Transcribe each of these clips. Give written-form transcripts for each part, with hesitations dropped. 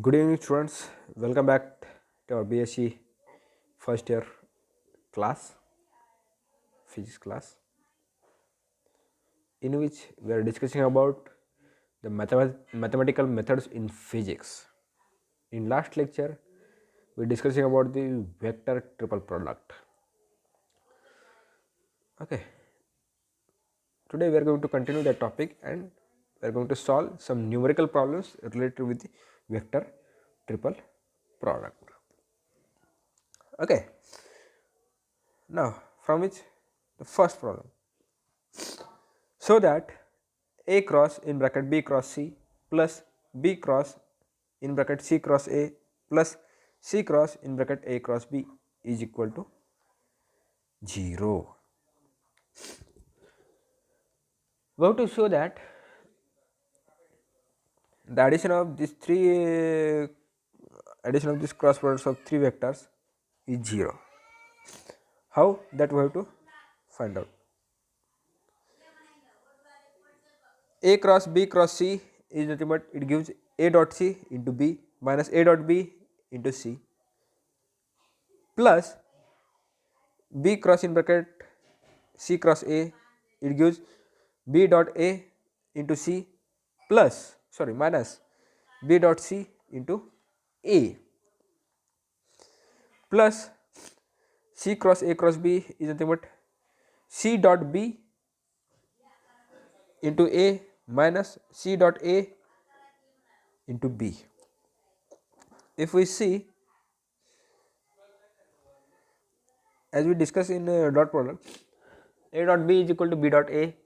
Good evening, students. Welcome back to our BSc first year class, physics class, in which we are discussing about the mathematical methods in physics. In last lecture, we are discussing about the vector triple product. Okay, today we are going to continue that topic and we are going to solve some numerical problems related with the vector triple product. Okay, now from which the first problem. So that A cross in bracket B cross C plus B cross in bracket C cross A plus C cross in bracket A cross B is equal to 0. We have to show that the addition of this cross products of three vectors is 0. How? That we have to find out. A cross B cross C is nothing but it gives A dot C into B minus A dot B into C plus B cross in bracket C cross A, it gives B dot A into C plus minus B dot C into A plus C cross A cross B is nothing but C dot B into A minus C dot A into B. If we see, as we discussed in dot product, A dot B is equal to B dot A.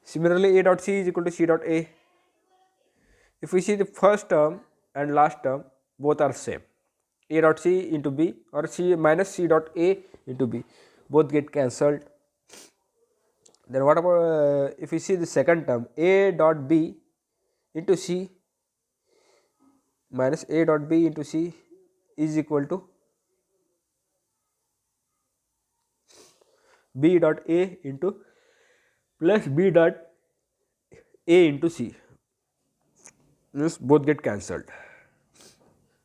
Similarly, A dot C is equal to C dot A. If we see the first term and last term, both are same. A dot C into B or C minus C dot A into B, both get cancelled. Then what about if we see the second term, A dot B into C minus A dot B into C is equal to B dot A into plus B dot A into C. This both get cancelled.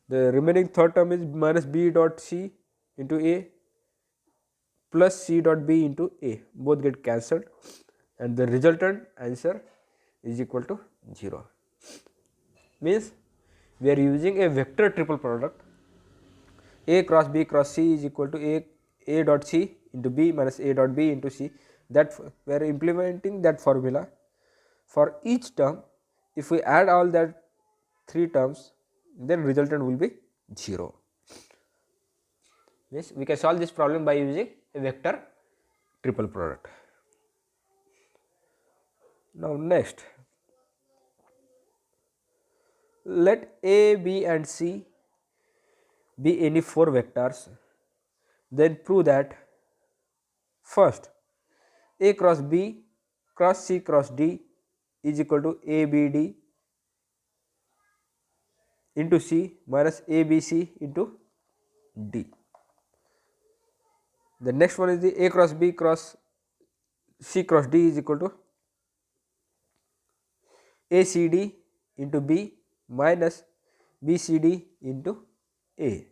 The remaining third term is minus B dot C into A plus C dot B into A, both get cancelled and the resultant answer is equal to 0. Means we are using a vector triple product. A cross B cross C is equal to A dot C into B minus A dot B into C. That we are implementing that formula for each term. If we add all that three terms, then resultant will be 0. Means we can solve this problem by using a vector triple product. Now next, let A, B and C be any four vectors, then prove that first A cross B cross C cross D is equal to ABD into C minus ABC into D. The next one is the A cross B cross C cross D is equal to ACD into B minus BCD into A.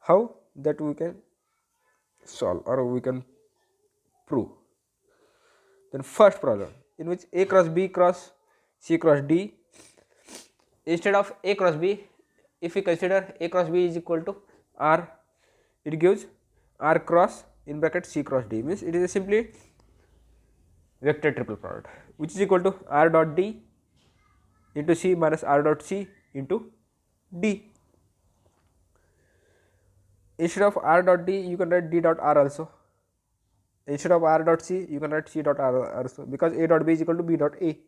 How? That we can solve or we can prove. Then first problem, in which A cross B cross C cross D, instead of A cross B, if we consider A cross B is equal to R, it gives R cross in bracket C cross D, means it is a simply vector triple product, which is equal to R dot D into C minus R dot C into D. Instead of R dot D, you can write D dot R also. Instead of R dot C, you can write C dot R also, because A dot B is equal to B dot A.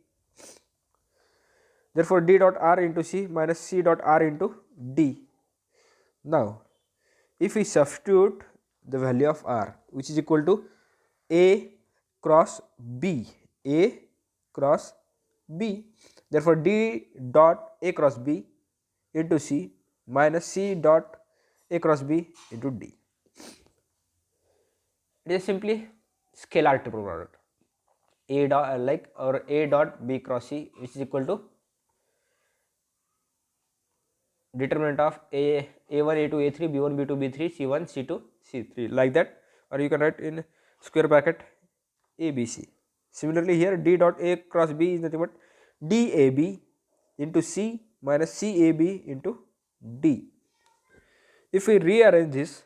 Therefore, D dot R into C minus C dot R into D. Now, if we substitute the value of R, which is equal to A cross B, A cross B, therefore D dot A cross B into C minus C dot A cross B into D. It is simply scalar triple product. A dot A dot B cross C, which is equal to determinant of a1 a2 a3 b1 b2 b3 c1 c2 c3 like that, or you can write in square bracket abc. Similarly here d dot a cross b is nothing but dab into c minus cab into d. If we rearrange this,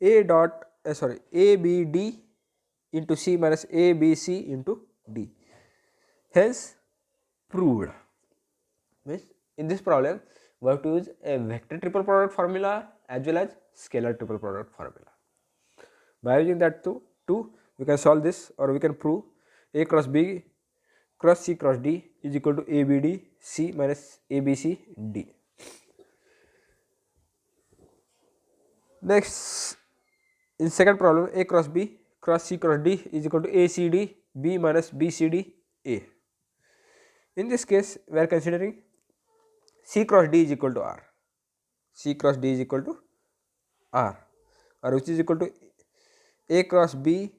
a dot abd into c minus abc into d, hence proved. Means in this problem we have to use a vector triple product formula as well as scalar triple product formula. By using that two we can solve this, or we can prove a cross b cross c cross d is equal to abd c minus abc d. Next, in second problem, a cross b cross c cross d is equal to acd b minus bcd a. In this case we are considering c cross d is equal to r, c cross d is equal to r, or which is equal to a cross b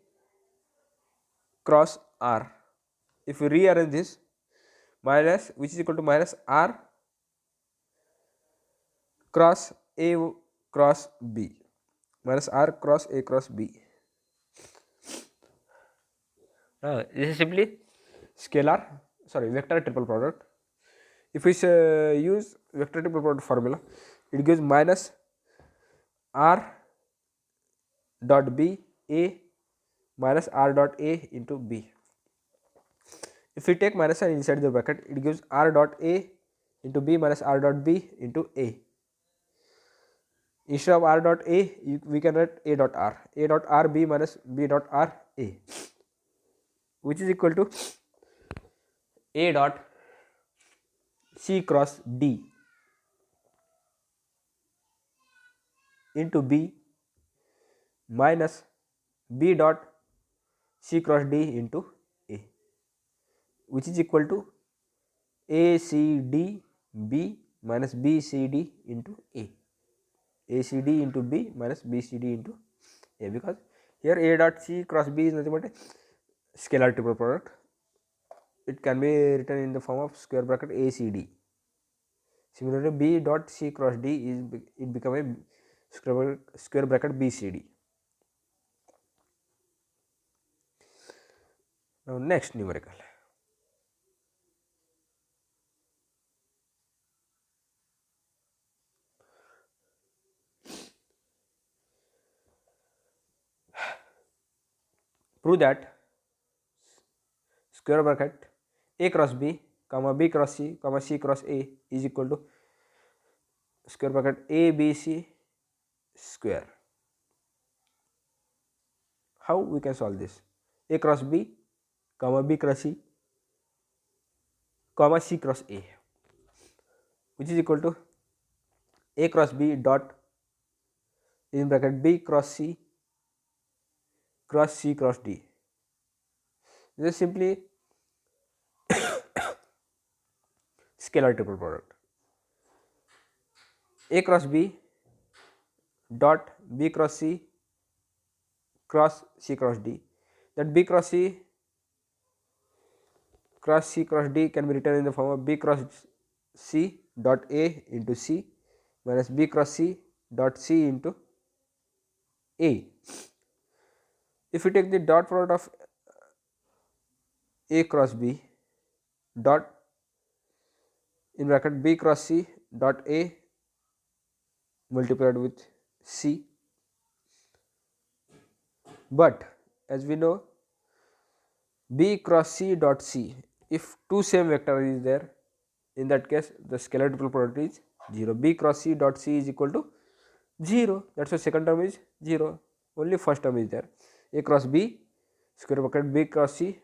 cross r. If we rearrange this, minus, which is equal to minus r cross a cross b, minus r cross a cross b. This is simply vector triple product. If we use vector triple product formula, it gives minus r dot b a minus r dot a into b. If we take minus sign inside the bracket, it gives r dot a into b minus r dot b into a. Instead of r dot a, we can write a dot r b minus b dot r a, which is equal to a dot c cross d into b minus b dot c cross d into a, which is equal to a c d b minus b c d into a, c d into b minus b c d into a, because here a dot c cross b is nothing but a scalar triple product. It can be written in the form of square bracket a c d. Similarly, b dot c cross d is it become a square bracket b c d. Now next numerical. Prove that square bracket a cross b comma b cross c comma c cross a is equal to square bracket a b c square. How we can solve this? A cross b comma b cross c comma c cross a, which is equal to a cross b dot in bracket b cross c cross d. This is simply scalar triple product. A cross b dot b cross c cross d. That b cross c cross d can be written in the form of b cross c dot a into c minus b cross c dot c into a. If we take the dot product of a cross b dot in bracket b cross c dot a multiplied with c, but as we know b cross c dot c, if two same vector is there, in that case the scalar triple product is 0. b cross c dot c is equal to 0, that's why second term is 0, only first term is there. A cross b square bracket b cross c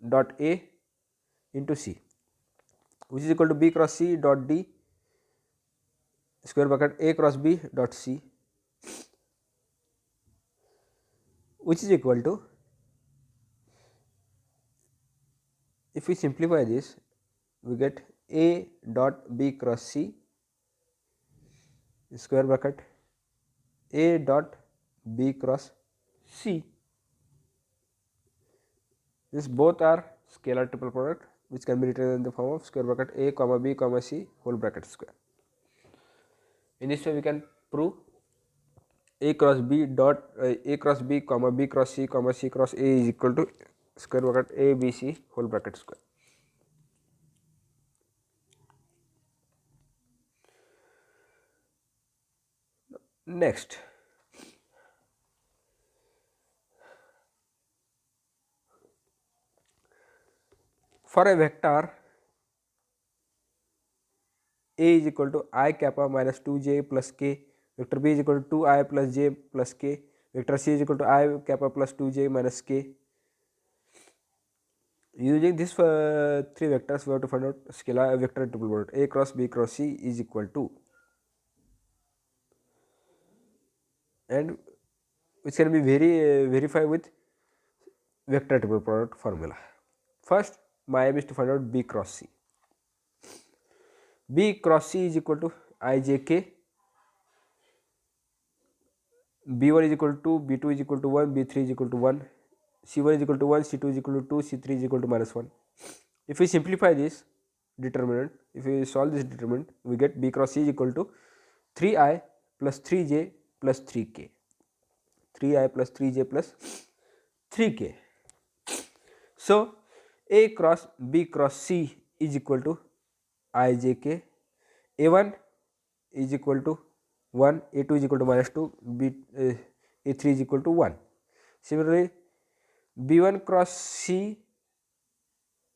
dot a into c, which is equal to b cross c dot d square bracket a cross b dot c, which is equal to, if we simplify this, we get a dot b cross c square bracket a dot b cross c. This both are scalar triple product which can be written in the form of square bracket a comma b comma c whole bracket square. In this way we can prove a cross b dot a cross b comma b cross c comma c cross a is equal to square bracket a b c whole bracket square. Next, for a vector a is equal to I kappa minus 2j plus k, vector b is equal to 2I plus j plus k, vector c is equal to I kappa plus 2j minus k. Using these three vectors, we have to find out scalar vector triple product a cross b cross c is equal to, and which can be verified with vector triple product formula. First, my aim is to find out b cross c. B cross c is equal to ijk, b1 is equal to 2, b2 is equal to 1, b3 is equal to 1, c1 is equal to 1, c2 is equal to 2, c3 is equal to minus 1. If we simplify this determinant, if we solve this determinant, we get b cross c is equal to 3i plus 3j plus 3k, 3i plus 3j plus 3k. So, a cross b cross c is equal to ijk, a1 is equal to 1, a2 is equal to minus 2, a3 is equal to 1. Similarly, b1 cross c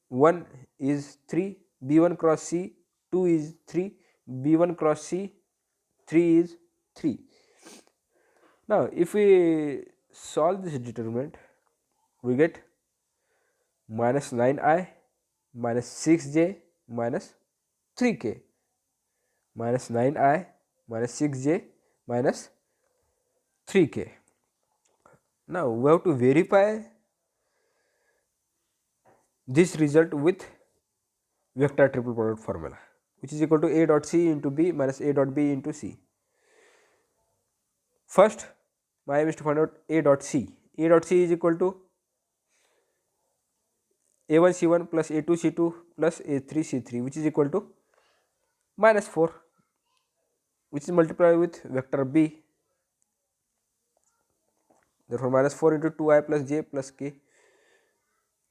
1 is 3, b1 cross c 2 is 3, b1 cross c 3 is 3. Now, if we solve this determinant, we get minus 9i minus 6j minus 3k, minus 9i minus 6j minus 3k. Now, we have to verify this result with vector triple product formula, which is equal to a dot c into b minus a dot b into c. First, my aim is to find out a dot c. A dot c is equal to a1 c1 plus a2 c2 plus a3 c3, which is equal to minus 4, which is multiplied with vector b. Therefore, minus 4 into 2i plus j plus k.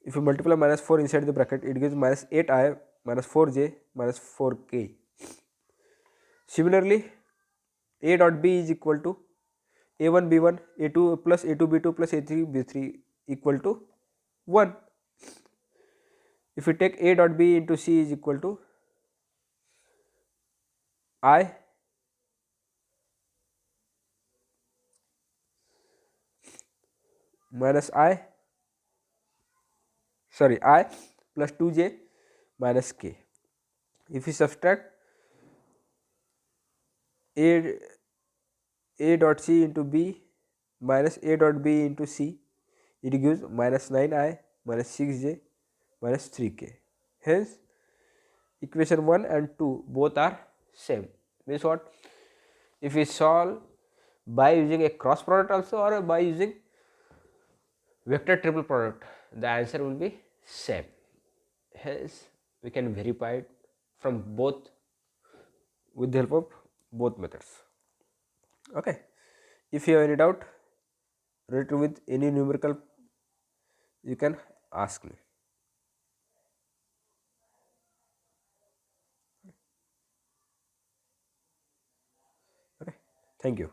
If you multiply minus 4 inside the bracket, it gives minus 8i minus 4j minus 4k. Similarly, a dot b is equal to a1 b1 a2 plus a2 b2 plus a3 b3 equal to 1. If we take a dot b into c is equal to I minus I plus 2j minus k. If we subtract a dot c into b minus a dot b into c, it gives minus 9i minus 6j minus 3k. Hence, equation 1 and 2 both are same. Means what? If we solve by using a cross product also or by using vector triple product, the answer will be same. Hence, we can verify it from both with the help of both methods. Okay. If you have any doubt related with any numerical, you can ask me. Okay. Thank you.